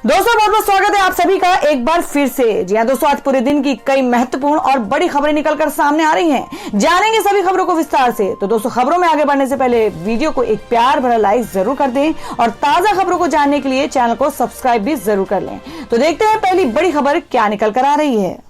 दोस्तों बहुत बहुत स्वागत है आप सभी का एक बार फिर से। जी हाँ दोस्तों, आज पूरे दिन की कई महत्वपूर्ण और बड़ी खबरें निकलकर सामने आ रही हैं। जानेंगे सभी खबरों को विस्तार से। तो दोस्तों, खबरों में आगे बढ़ने से पहले वीडियो को एक प्यार भरा लाइक जरूर कर दें और ताजा खबरों को जानने के लिए चैनल को सब्सक्राइब भी जरूर कर लें। तो देखते हैं पहली बड़ी खबर क्या निकल कर आ रही है।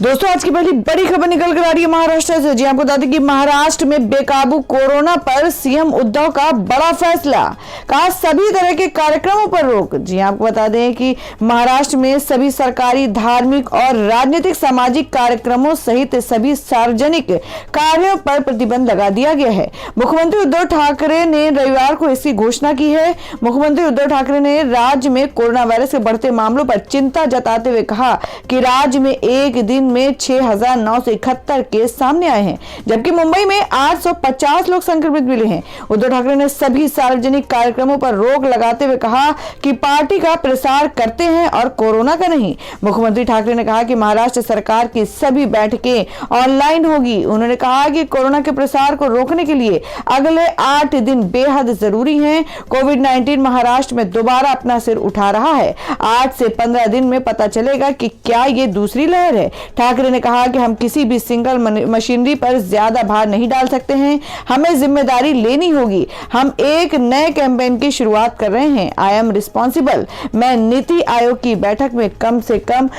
दोस्तों, आज की पहली बड़ी खबर निकल कर आ रही है महाराष्ट्र से। जी आपको बता दें कि महाराष्ट्र में बेकाबू कोरोना पर सीएम उद्धव का बड़ा फैसला, कहा सभी तरह के कार्यक्रमों पर रोक। जी आपको बता दें कि महाराष्ट्र में सभी सरकारी, धार्मिक और राजनीतिक सामाजिक कार्यक्रमों सहित सभी सार्वजनिक कार्यों पर प्रतिबंध लगा दिया गया है। मुख्यमंत्री उद्धव ठाकरे ने रविवार को इसकी घोषणा की है। मुख्यमंत्री उद्धव ठाकरे ने राज्य में कोरोना वायरस के बढ़ते मामलों पर चिंता जताते हुए कहा कि राज्य में एक दिन में 6,971 केस सामने आए हैं, जबकि मुंबई में 850 लोग संक्रमित मिले हैं। उद्धव ठाकरे ने सभी सार्वजनिक कार्यक्रमों पर रोक लगाते हुए कहा कि पार्टी का प्रसार करते हैं और कोरोना का नहीं। मुख्यमंत्री ठाकरे ने कहा कि महाराष्ट्र सरकार की सभी बैठकें ऑनलाइन होगी। उन्होंने कहा कि कोरोना के प्रसार को रोकने के लिए अगले 8 दिन बेहद जरूरी हैं। कोविड-19 महाराष्ट्र में दोबारा अपना सिर उठा रहा है। 8 से 15 दिन में पता चलेगा कि क्या ये दूसरी लहर है। ठाकरे ने कहा कि हम किसी भी सिंगल मशीनरी पर ज्यादा भार नहीं डाल सकते हैं, हमें जिम्मेदारी लेनी होगी। हम एक नए कैंपेन की शुरुआत कर रहे हैं, आई एम रिस्पॉन्सिबल। मैं नीति आयोग की बैठक में कम से कम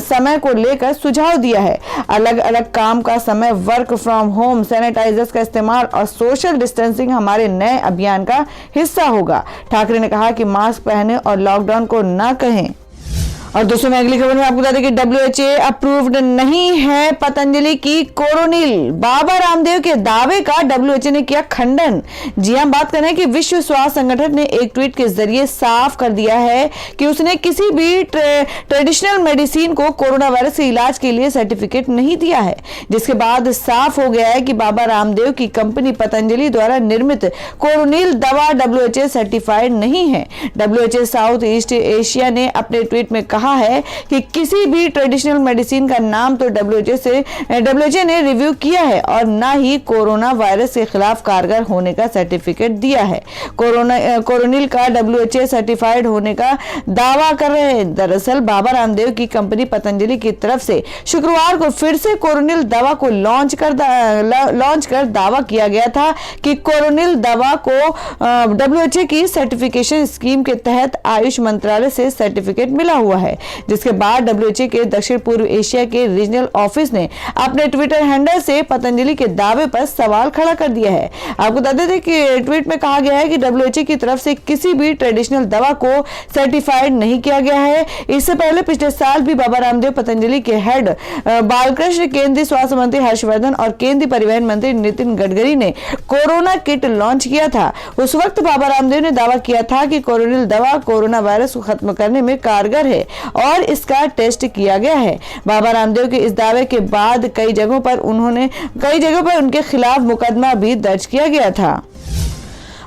समय को लेकर सुझाव दिया है। अलग अलग काम का समय, वर्क फ्रॉम होम, सैनिटाइजर्स का इस्तेमाल और सोशल डिस्टेंसिंग हमारे नए अभियान का हिस्सा होगा। ठाकरे ने कहा कि मास्क पहने और लॉकडाउन को न कहें। और दोस्तों, मैं अगली खबर में आपको बता दें कि WHO अप्रूव्ड नहीं है पतंजलि की कोरोनिल। बाबा रामदेव के दावे का WHO ने किया खंडन। जी हम बात कर रहे हैं कि विश्व स्वास्थ्य संगठन ने एक ट्वीट के जरिए साफ कर दिया है कि उसने किसी भी ट्रेडिशनल मेडिसिन को कोरोना वायरस के इलाज के लिए सर्टिफिकेट नहीं दिया है, जिसके बाद साफ हो गया है कि बाबा रामदेव की कंपनी पतंजलि द्वारा निर्मित कोरोनिल दवा WHO सर्टिफाइड नहीं है। WHO साउथ ईस्ट एशिया ने अपने ट्वीट में कहा है कि किसी भी ट्रेडिशनल मेडिसिन का नाम तो WHO ने रिव्यू किया है और ना ही कोरोना वायरस के खिलाफ कारगर होने का सर्टिफिकेट दिया है। कोरोनिल का WHO सर्टिफाइड होने का दावा कर रहे हैं। दरअसल बाबा रामदेव की कंपनी पतंजलि की तरफ से शुक्रवार को फिर से कोरोनिल दवा को लॉन्च कर दावा किया गया था कि कोरोनिल दवा को WHO की सर्टिफिकेशन स्कीम के तहत आयुष मंत्रालय से सर्टिफिकेट मिला हुआ है, जिसके बाद WHO के दक्षिण पूर्व एशिया के रीजनल ऑफिस ने अपने ट्विटर हैंडल से पतंजलि के दावे पर सवाल खड़ा कर दिया है। आपको बता दें कि ट्वीट में कहा गया है कि WHO की तरफ से किसी भी ट्रेडिशनल दवा को सर्टिफाइड नहीं किया गया है। इससे पहले पिछले साल भी बाबा रामदेव पतंजलि के हेड बालकृष्ण, केंद्रीय स्वास्थ्य मंत्री हर्षवर्धन और केंद्रीय परिवहन मंत्री नितिन गडकरी ने कोरोना किट लॉन्च किया था। उस वक्त बाबा रामदेव ने दावा किया था कि कोरोनिल दवा कोरोना वायरस को खत्म करने में कारगर है और इसका टेस्ट किया गया है। बाबा रामदेव के इस दावे के बाद कई जगहों पर उनके खिलाफ मुकदमा भी दर्ज किया गया था।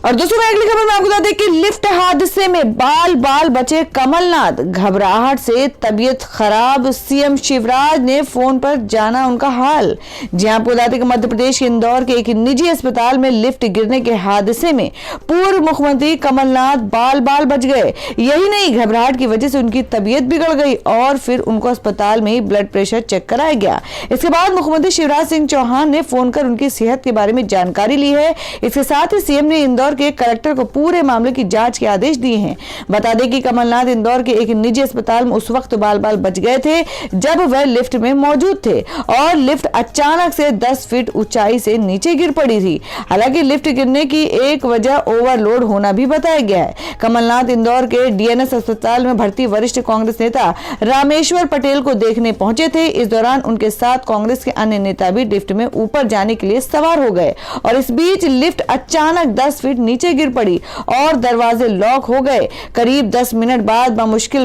और दोस्तों, मैं अगली खबर में आपको बता दें कि लिफ्ट हादसे में बाल बचे कमलनाथ, घबराहट से तबीयत खराब, सीएम शिवराज ने फोन पर जाना उनका हाल। जी आपको बता दें कि मध्य प्रदेश के इंदौर के एक निजी अस्पताल में लिफ्ट गिरने के हादसे में पूर्व मुख्यमंत्री कमलनाथ बाल बच गए। यही नहीं, घबराहट की वजह से उनकी तबीयत बिगड़ गई और फिर उनको अस्पताल में ही ब्लड प्रेशर चेक कराया गया। इसके बाद मुख्यमंत्री शिवराज सिंह चौहान ने फोन कर उनकी सेहत के बारे में जानकारी ली है। इसके साथ ही सीएम ने इंदौर के कलेक्टर को पूरे मामले की जांच के आदेश दिए हैं। बता दें कि कमलनाथ इंदौर के एक निजी अस्पताल में उस वक्त बाल बच गए थे जब वह लिफ्ट में मौजूद थे और लिफ्ट अचानक से 10 फीट ऊंचाई से नीचे गिर पड़ी थी। हालांकि लिफ्ट गिरने की एक वजह ओवरलोड होना भी बताया गया है। कमलनाथ इंदौर के DNS अस्पताल में भर्ती वरिष्ठ कांग्रेस नेता रामेश्वर पटेल को देखने पहुंचे थे। इस दौरान उनके साथ कांग्रेस के अन्य नेता भी लिफ्ट में ऊपर जाने के लिए सवार हो गए और इस बीच लिफ्ट अचानक 10 फीट नीचे गिर पड़ी और दरवाजे लॉक हो गए। करीब 10 मिनट बाद बमुश्किल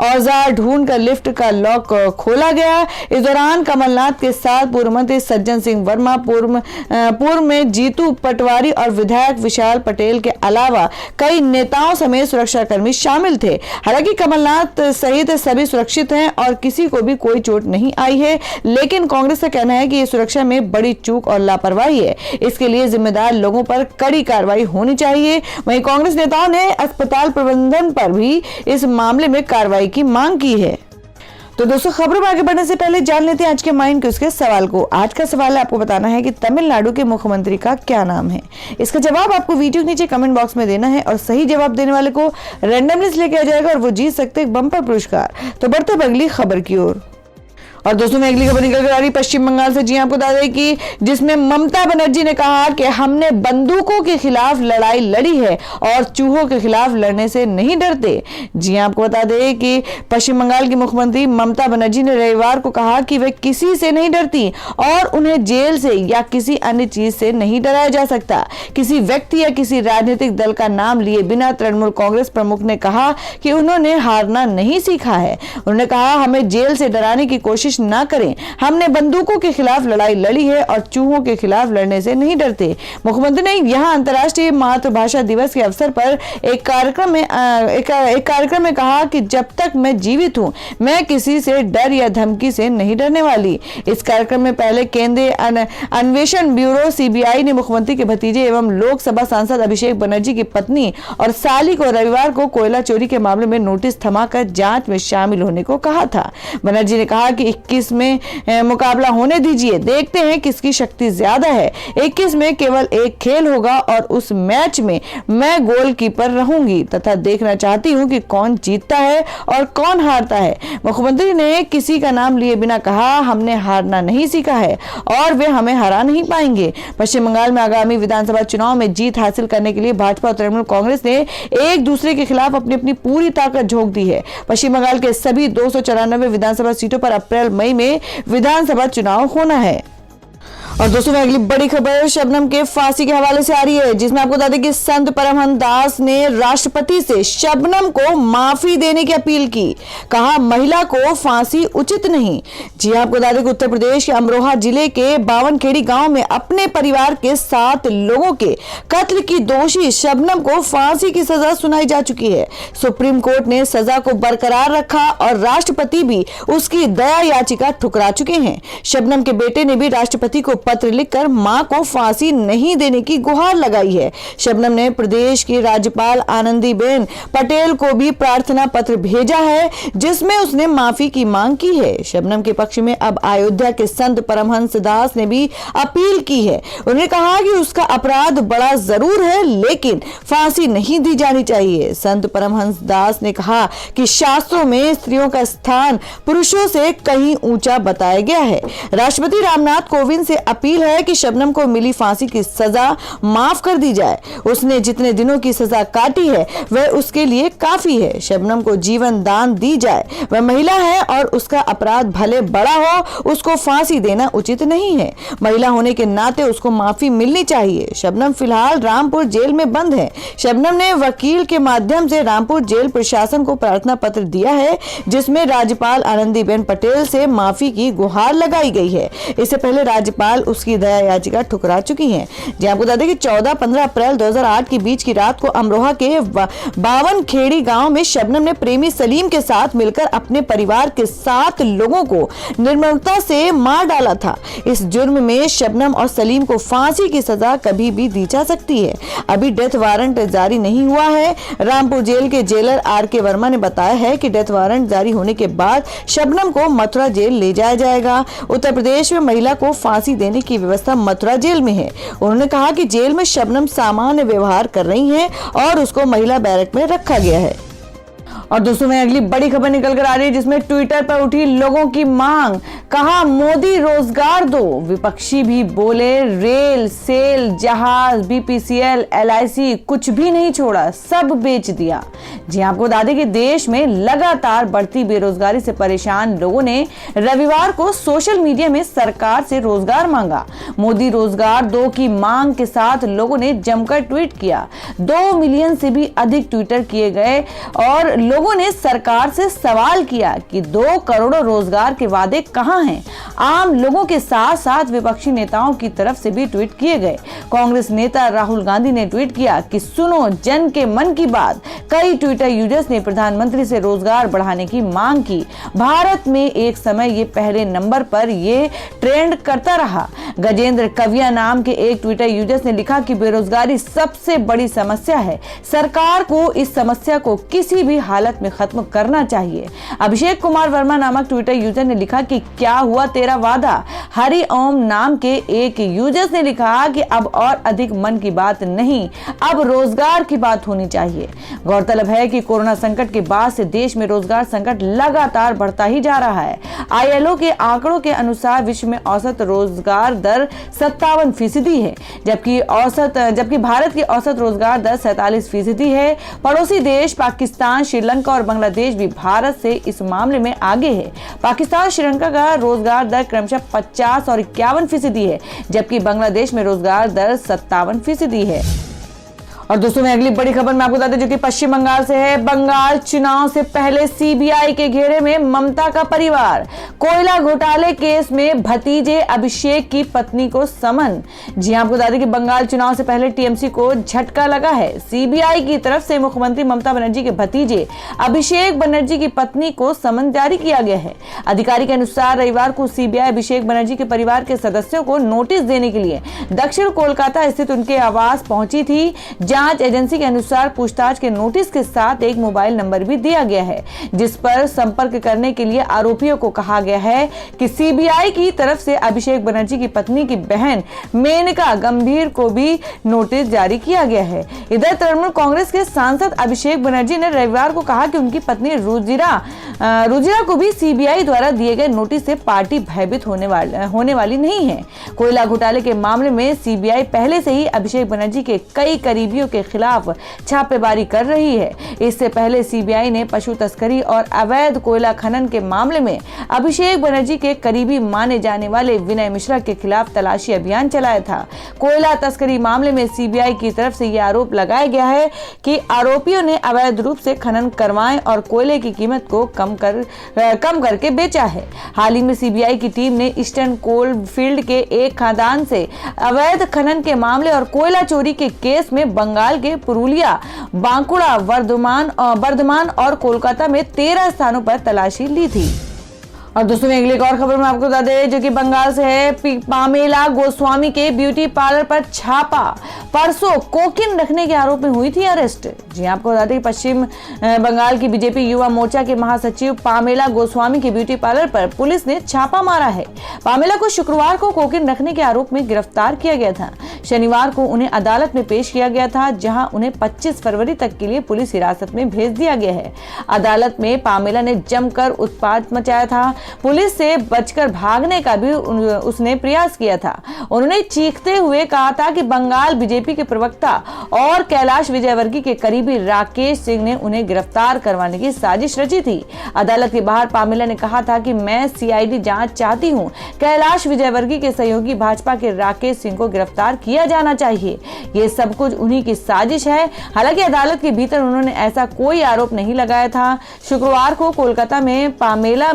औजार ढूंढकर लिफ्ट का लॉक खोला गया। इस दौरान कमलनाथ के साथ पूर्व मंत्री सज्जन सिंह वर्मा, पूर्व में जीतू पटवारी और विधायक विशाल पटेल के अलावा कई नेताओं समेत सुरक्षाकर्मी शामिल थे। हालांकि कमलनाथ सहित सभी सुरक्षित हैं और किसी को भी कोई चोट नहीं आई है, लेकिन कांग्रेस का कहना है कि ये सुरक्षा में बड़ी चूक और लापरवाही है। इसके लिए जिम्मेदार लोगों पर कड़ी कार्रवाई होनी चाहिए। वहीं कांग्रेस नेताओं ने अस्पताल अस्पताल प्रबंधन पर भी इस मामले में कार्रवाई की मांग की है। तो दोस्तों, खबरों में आगे बढ़ने से पहले जान लेते हैं आज के माइंड क्विज के सवाल को। आज का सवाल है, आपको बताना है कि तमिलनाडु के मुख्यमंत्री का क्या नाम है। इसका जवाब आपको वीडियो के नीचे कमेंट बॉक्स में देना है और सही जवाब देने वाले को रैंडमली लेके आ जाएगा और वो जीत सकते हैं बम्पर पुरस्कार। तो बढ़ते हैं अगली खबर की ओर। और दोस्तों, मैं अगली खबर निकल कर आ रही पश्चिम बंगाल से। जी आपको बता दें कि जिसमें ममता बनर्जी ने कहा कि हमने बंदूकों के खिलाफ लड़ाई लड़ी है और चूहों के खिलाफ लड़ने से नहीं डरते। जी आपको बता दें कि पश्चिम बंगाल की मुख्यमंत्री ममता बनर्जी ने रविवार को कहा कि वे किसी से नहीं डरती और उन्हें जेल से या किसी अन्य चीज से नहीं डराया जा सकता। किसी व्यक्ति या किसी राजनीतिक दल का नाम लिए बिना तृणमूल कांग्रेस प्रमुख ने कहा कि उन्होंने हारना नहीं सीखा है। उन्होंने कहा, हमें जेल से डराने की कोशिश ना करें, हमने बंदूकों के खिलाफ लड़ाई लड़ी है और चूहों के खिलाफ लड़ने से नहीं डरते। मुख्यमंत्री ने यहां अंतर्राष्ट्रीय मातृभाषा दिवस के अवसर पर एक कार्यक्रम में कहा कि जब तक मैं जीवित हूं, मैं किसी से डर या धमकी से नहीं डरने वाली। इस कार्यक्रम में पहले केंद्रीय अन्वेषण ब्यूरो सीबीआई ने मुख्यमंत्री के भतीजे एवं लोकसभा सांसद अभिषेक बनर्जी की पत्नी और साली को रविवार को कोयला चोरी के मामले में नोटिस थमाकर जांच में शामिल होने को कहा था। बनर्जी ने कहा कि 21 में मुकाबला होने दीजिए, देखते हैं किसकी शक्ति ज्यादा है। 21 में केवल एक खेल होगा और उस मैच में मैं गोलकीपर रहूंगी तथा देखना चाहती हूं कि कौन जीतता है और कौन हारता है। मुख्यमंत्री ने किसी का नाम लिए बिना कहा, हमने हारना नहीं सीखा है और वे हमें हरा नहीं पाएंगे। पश्चिम बंगाल में आगामी विधानसभा चुनाव में जीत हासिल करने के लिए भाजपा और तृणमूल कांग्रेस ने एक दूसरे के खिलाफ अपनी अपनी पूरी ताकत झोंक दी है। पश्चिम बंगाल के सभी 294 विधानसभा सीटों पर अप्रैल मई में विधानसभा चुनाव होना है। और दोस्तों, मैं अगली बड़ी खबर शबनम के फांसी के हवाले से आ रही है, जिसमें आपको बता दें कि संत परमहंस दास ने राष्ट्रपति से शबनम को माफी देने की अपील की। कहा, महिला को फांसी उचित नहीं। जी आपको बता दें कि उत्तर प्रदेश के अमरोहा जिले के बावनखेड़ी गांव में अपने परिवार के 7 लोगों के कत्ल की दोषी शबनम को फांसी की सजा सुनाई जा चुकी है। सुप्रीम कोर्ट ने सजा को बरकरार रखा और राष्ट्रपति भी उसकी दया याचिका ठुकरा चुके हैं। शबनम के बेटे ने भी राष्ट्रपति को पत्र लिखकर मां को फांसी नहीं देने की गुहार लगाई है। शबनम ने प्रदेश की राज्यपाल आनंदीबेन पटेल को भी प्रार्थना पत्र भेजा है, जिसमें उसने माफी की मांग की है। शबनम के पक्ष में अब अयोध्या के संत परमहंस दास ने भी अपील की है। उन्होंने कहा कि उसका अपराध बड़ा जरूर है, लेकिन फांसी नहीं दी जानी चाहिए। संत परमहंस दास ने कहा कि शास्त्रों में स्त्रियों का स्थान पुरुषों से कहीं ऊंचा बताया गया है। राष्ट्रपति रामनाथ कोविंद से अपील है कि शबनम को मिली फांसी की सजा माफ कर दी जाए। उसने जितने दिनों की सजा काटी है वह उसके लिए काफी है। शबनम को जीवन दान दी जाए। वह महिला है और उसका अपराध भले बड़ा हो, उसको फांसी देना उचित नहीं है। महिला होने के नाते उसको माफी मिलनी चाहिए। शबनम फिलहाल रामपुर जेल में बंद है। शबनम ने वकील के माध्यम से रामपुर जेल प्रशासन को प्रार्थना पत्र दिया है, जिसमें राज्यपाल आनंदीबेन पटेल से माफी की गुहार लगाई गई है। इससे पहले राज्यपाल उसकी दया याचिका ठुकरा चुकी हैं। जी आपको बता दें कि 14-15 अप्रैल 2008 के बीच की रात को अमरोहा के बावनखेड़ी गांव में शबनम ने प्रेमी सलीम के साथ मिलकर अपने परिवार के 7 लोगों को निर्ममता से मार डाला था। इस जुर्म में शबनम और सलीम को फांसी की सजा कभी भी दी जा सकती है। अभी डेथ वारंट जारी नहीं हुआ है। रामपुर जेल के जेलर RK वर्मा ने बताया है कि डेथ वारंट जारी होने के बाद शबनम को मथुरा जेल ले जाया जाएगा। उत्तर प्रदेश में महिला को फांसी देने की व्यवस्था मथुरा जेल में है। उन्होंने कहा कि जेल में शबनम सामान्य व्यवहार कर रही हैं और उसको महिला बैरक में रखा गया है। और दोस्तों, मैं अगली बड़ी खबर निकल कर आ रही है, जिसमें ट्विटर पर उठी लोगों की मांग। कहा, मोदी रोजगार दो। विपक्षी भी बोले, रेल, सेल, जहाज, BPCL, LIC कुछ भी नहीं छोड़ा, सब बेच दिया। जी आपको बता दें कि देश में लगातार बढ़ती बेरोजगारी से परेशान लोगों ने रविवार को सोशल मीडिया में सरकार से रोजगार मांगा। मोदी रोजगार दो की मांग के साथ लोगों ने जमकर ट्वीट किया। 2 मिलियन से भी अधिक ट्विटर किए गए और लोगों ने सरकार से सवाल किया कि 2 करोड़ रोजगार के वादे कहां हैं। आम लोगों के साथ साथ विपक्षी नेताओं की तरफ से भी ट्वीट किए गए। कांग्रेस नेता राहुल गांधी ने ट्वीट किया कि सुनो जन के मन की बात। कई ट्वीट ट्विटर यूजर्स ने प्रधानमंत्री से रोजगार बढ़ाने की मांग की। भारत में एक समय ये पहले नंबर पर ये ट्रेंड करता रहा। गजेंद्र कविया नाम के एक ट्विटर यूजर्स ने लिखा कि बेरोजगारी सबसे बड़ी समस्या है, सरकार को इस समस्या को किसी भी हालत में खत्म करना चाहिए। अभिषेक कुमार वर्मा नामक ट्विटर यूजर ने लिखा कि क्या हुआ तेरा वादा। हरि ओम नाम के एक यूजर्स ने लिखा कि अब और अधिक मन की बात नहीं, अब रोजगार की बात होनी चाहिए। गौरतलब है कि कोरोना संकट के बाद से देश में रोजगार संकट लगातार बढ़ता ही जा रहा है। ILO के आंकड़ों के अनुसार विश्व में औसत रोजगार दर 57% है, जबकि भारत की औसत रोजगार दर 47% है। पड़ोसी देश पाकिस्तान, श्रीलंका और बांग्लादेश भी भारत से इस मामले में आगे है। पाकिस्तान, श्रीलंका का रोजगार दर क्रमशः 50 और 51% है, जबकि बांग्लादेश में रोजगार दर 57% है। और दोस्तों मैं अगली बड़ी खबर में आपको बता दें जो कि पश्चिम बंगाल से है। बंगाल चुनाव से पहले CBI के घेरे में ममता का परिवार। कोयला घोटाले केस में भतीजे अभिषेक की पत्नी को समन। जी आपको बता दें कि बंगाल चुनाव से पहले TMC को झटका लगा है। CBI की तरफ से मुख्यमंत्री ममता बनर्जी के भतीजे अभिषेक बनर्जी की पत्नी को समन जारी किया गया है। अधिकारी के अनुसार रविवार को CBI अभिषेक बनर्जी के परिवार के सदस्यों को नोटिस देने के लिए दक्षिण कोलकाता स्थित उनके आवास पहुंची थी। जांच एजेंसी के अनुसार पूछताछ के नोटिस के साथ एक मोबाइल नंबर भी दिया गया है, जिस पर संपर्क करने के लिए आरोपियों को कहा गया है कि CBI की तरफ से अभिषेक बनर्जी की पत्नी की बहन मेनका गंभीर को भी नोटिस जारी किया गया है। इधर तृणमूल कांग्रेस के सांसद अभिषेक बनर्जी ने रविवार को कहा कि उनकी पत्नी रुजिरा को भी CBI द्वारा दिए गए नोटिस से पार्टी भयभीत होने वाली नहीं है। कोयला घोटाले के मामले में CBI पहले से ही अभिषेक बनर्जी के कई करीबियों के खिलाफ छापेमारी कर रही है। इससे पहले CBI ने पशु तस्करी और अवैध कोयला खनन के मामले में अभिषेक बनर्जी के करीबी माने जाने वाले विनय मिश्रा के खिलाफ तलाशी अभियान चलाया था। कोयला तस्करी मामले में CBI की तरफ से यह आरोप लगाया गया है कि आरोपियों ने अवैध रूप से खनन करवाए और कोयले की कीमत को कम करके बेचा है। हाल ही में CBI की टीम ने ईस्टर्न कोल फील्ड के एक खदान से अवैध खनन के मामले और कोयला चोरी के केस में बंगाल के पुरुलिया, बांकुड़ा, बर्धमान और कोलकाता में 13 स्थानों पर तलाशी ली थी। और दोस्तों में अगली एक और खबर में आपको बता दें जो कि बंगाल से है। पामेला गोस्वामी के ब्यूटी पार्लर पर छापा। परसों कोकीन रखने के आरोप में हुई थी अरेस्ट। जी आपको बता दें कि पश्चिम बंगाल की बीजेपी युवा मोर्चा के महासचिव पामेला गोस्वामी के ब्यूटी पार्लर पर पुलिस ने छापा मारा है। पामेला को शुक्रवार को कोकीन रखने के आरोप में गिरफ्तार किया गया था। शनिवार को उन्हें अदालत में पेश किया गया था, जहां उन्हें 25 फरवरी तक के लिए पुलिस हिरासत में भेज दिया गया है। अदालत में पामेला ने जमकर उत्पात मचाया था। पुलिस से बचकर भागने का भी उसने प्रयास किया था। उन्होंने चीखते हुए कहा था कि बंगाल बीजेपी के प्रवक्ता और कैलाश विजयवर्गीय के करीबी राकेश सिंह ने उन्हें गिरफ्तार करवाने की साजिश रची थी। अदालत के बाहर पामेला ने कहा था कि मैं CID जांच चाहती हूं। कैलाश विजयवर्गीय के सहयोगी भाजपा के राकेश सिंह को गिरफ्तार किया जाना चाहिए। ये सब कुछ उन्हीं की साजिश है। हालांकि अदालत के भीतर उन्होंने ऐसा कोई आरोप नहीं लगाया था। शुक्रवार को कोलकाता में पामेला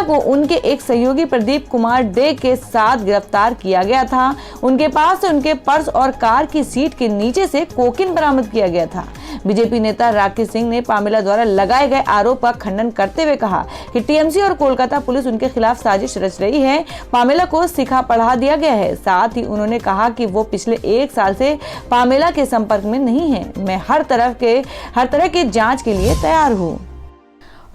को उनके एक सहयोगी प्रदीप कुमार डे के साथ गिरफ्तार किया गया था। उनके पास से उनके पर्स और कार की सीट के नीचे से कोकीन बरामद किया गया था। बीजेपी नेता राकेश सिंह ने पामेला द्वारा लगाए गए आरोप का खंडन करते हुए कहा कि TMC और कोलकाता पुलिस उनके खिलाफ साजिश रच रही है। पामेला को सिखा पढ़ा दिया गया है। साथ ही उन्होंने कहा कि वो पिछले 1 साल से पामेला के संपर्क में नहीं है। मैं हर तरह के जांच के लिए तैयार हूँ।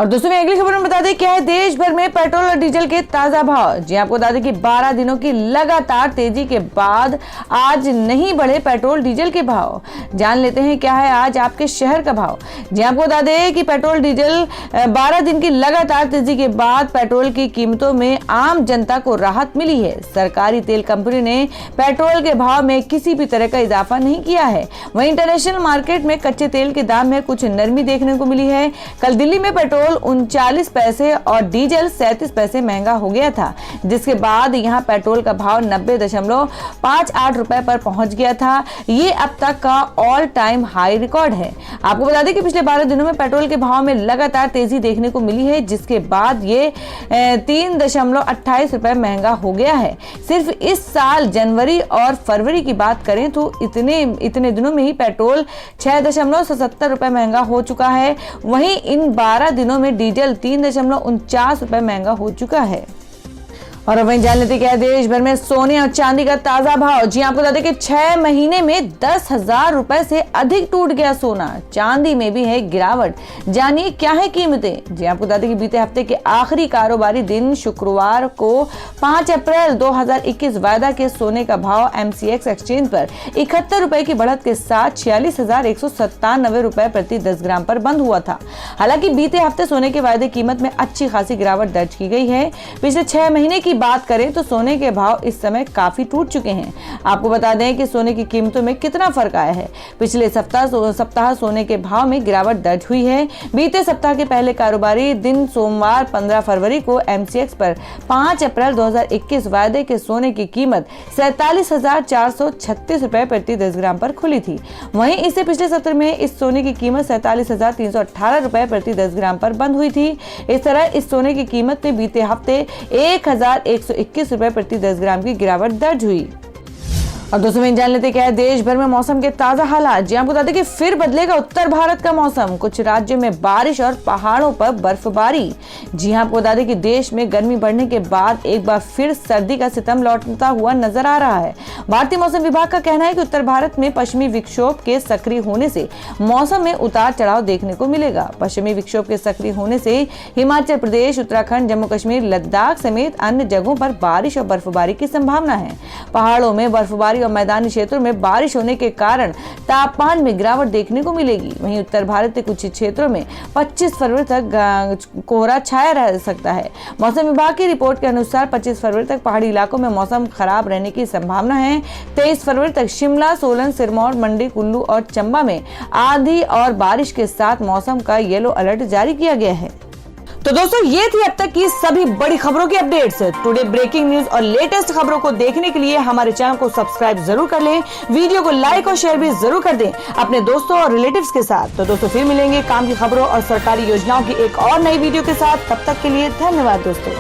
और दोस्तों में अगली खबर में बता दें क्या है देश भर में पेट्रोल और डीजल के ताजा भाव। जी आपको बता दें कि 12 दिनों की लगातार तेजी के बाद आज नहीं बढ़े पेट्रोल डीजल के भाव। जान लेते हैं क्या है आज आपके शहर का भाव। जी आपको बता दें कि पेट्रोल डीजल 12 दिन की लगातार तेजी के बाद पेट्रोल की कीमतों में आम जनता को राहत मिली है। सरकारी तेल कंपनी ने पेट्रोल के भाव में किसी भी तरह का इजाफा नहीं किया है। वहीं इंटरनेशनल मार्केट में कच्चे तेल के दाम में कुछ नरमी देखने को मिली है। कल दिल्ली में पेट्रोल पेट्रोल 39 पैसे और डीजल 37 पैसे महंगा हो गया था, जिसके बाद यहां पेट्रोल का भाव 90.58 रुपए पर पहुंच गया था। ये अब तक का ऑल टाइम हाई रिकॉर्ड है। आपको बता दें कि पिछले 12 दिनों में पेट्रोल के भाव में लगातार तेजी देखने को मिली है, जिसके बाद ये 3.28 रुपए महंगा हो गया है। सिर्फ इस साल जनवरी और फरवरी की बात करें तो इतने दिनों में ही पेट्रोल 6.77 रुपए महंगा हो चुका है। वहीं इन 12 दिनों में डीजल 3.49 रुपए महंगा हो चुका है। और अब वहीं जान लेते क्या है देश भर में सोने और चांदी का ताजा भाव। जी आपको बता दें कि 6 महीने में 10,000 रुपए से अधिक टूट गया सोना। चांदी में भी है गिरावट। जानिए क्या है कीमतें। जी आपको बता दें कि बीते हफ्ते के आखिरी कारोबारी दिन शुक्रवार को 5 अप्रैल 2021 वायदा के सोने का भाव MCX एक्सचेंज पर 71 रुपए की बढ़त के साथ 46,197 रुपए प्रति 10 ग्राम पर बंद हुआ था। हालांकि बीते हफ्ते सोने के वायदे कीमत में अच्छी खासी गिरावट दर्ज की गई है। पिछले 6 महीने की बात करें तो सोने के भाव इस समय काफी टूट चुके हैं। आपको बता दें कि सोने की कीमतों में कितना फर्क आया है। पिछले सप्ताह सोने के भाव में गिरावट दर्ज हुई है। बीते सप्ताह के पहले कारोबारी दिन सोमवार 15 फरवरी को MCX पर 5 अप्रैल 2021 वायदे के सोने की कीमत 47,436 रुपए प्रति 10 ग्राम पर खुली थी। वहीं इससे पिछले सत्र में इस सोने की कीमत 47,318 रुपए प्रति 10 ग्राम पर बंद हुई थी। इस तरह इस सोने की कीमत में बीते हफ्ते 1,121 रुपए प्रति 10 ग्राम की गिरावट दर्ज हुई। और दोस्तों में जान लेते क्या है देश भर में मौसम के ताजा हालात। जी आपको बता दें कि फिर बदलेगा उत्तर भारत का मौसम। कुछ राज्यों में बारिश और पहाड़ों पर बर्फबारी। जी हाँ, आपको बता दें कि देश में गर्मी बढ़ने के बाद एक बार फिर सर्दी का सितम लौटता हुआ नजर आ रहा है। भारतीय मौसम विभाग का कहना है कि उत्तर भारत में पश्चिमी विक्षोभ के सक्रिय होने से मौसम में उतार चढ़ाव देखने को मिलेगा। पश्चिमी विक्षोभ के सक्रिय होने से हिमाचल प्रदेश, उत्तराखंड, जम्मू कश्मीर, लद्दाख समेत अन्य जगहों पर बारिश और बर्फबारी की संभावना है। पहाड़ों में बर्फबारी और मैदानी क्षेत्रों में बारिश होने के कारण तापमान में गिरावट देखने को मिलेगी। वहीं उत्तर भारत के कुछ क्षेत्रों में 25 फरवरी तक कोहरा छाया रह सकता है। मौसम विभाग की रिपोर्ट के अनुसार 25 फरवरी तक पहाड़ी इलाकों में मौसम खराब रहने की संभावना है। 23 फरवरी तक शिमला, सोलन, सिरमौर, मंडी, कुल्लू और चंबा में आंधी और बारिश के साथ मौसम का येलो अलर्ट जारी किया गया है। तो दोस्तों ये थी अब तक की सभी बड़ी खबरों की अपडेट्स। टुडे ब्रेकिंग न्यूज और लेटेस्ट खबरों को देखने के लिए हमारे चैनल को सब्सक्राइब जरूर कर लें। वीडियो को लाइक और शेयर भी जरूर कर दें अपने दोस्तों और रिलेटिव्स के साथ। तो दोस्तों फिर मिलेंगे काम की खबरों और सरकारी योजनाओं की एक और नई वीडियो के साथ। तब तक के लिए धन्यवाद दोस्तों।